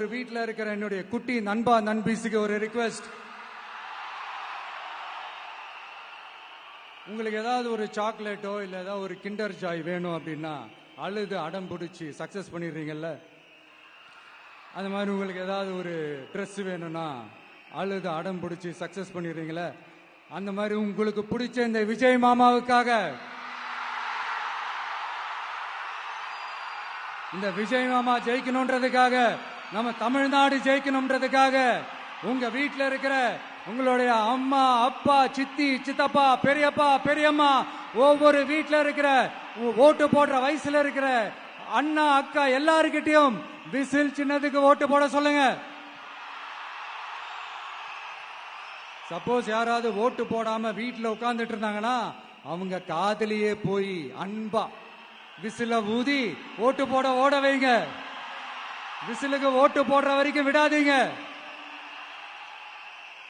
ஒவ்வொரு வீட்டில் இருக்கிற என்னுடைய குட்டி நண்பா நண்பீஸுக்கு ஒரு ரிக்வெஸ்ட். உங்களுக்கு ஏதாவது ஒரு சாக்லேட்டோ இல்லை ஏதாவது ஒரு கிண்டர் ஜாய் வேணும் அப்படின்னா அழுது அடம் பிடிச்சி சக்சஸ் பண்ணிடுறீங்கல்ல, அந்த மாதிரி உங்களுக்கு ஏதாவது ஒரு ட்ரெஸ் வேணும்னா அழுது அடம் பிடிச்சி சக்சஸ் பண்ணிடுறீங்களே, அந்த மாதிரி உங்களுக்கு பிடிச்ச இந்த விஜய் மாமாவுக்காக, இந்த விஜய் மாமா ஜெயிக்கணும்ன்றதுக்காக, நம்ம தமிழ்நாடு ஜெயிக்கணும்ன்றதுக்காக உங்க வீட்டில் இருக்கிற உங்களுடைய அம்மா அப்பா சித்தி சித்தப்பா பெரியப்பா பெரியம்மா ஒவ்வொரு வீட்டில் இருக்கிற ஓட்டு போடுற வயசுல இருக்கிற அண்ணா அக்கா எல்லாருக்கிட்டையும் விசில் சின்னதுக்கு ஓட்டு போட சொல்லுங்க. சப்போஸ் யாராவது ஓட்டு போடாம வீட்டில் உட்கார்ந்துட்டு இருந்தாங்கன்னா அவங்க காதலியே போய் அன்பா விசில ஊதி ஓட்டு போட ஓட வைங்க. விசிலுக்கு ஓட்டு போடுற வரைக்கும் விடாதீங்க.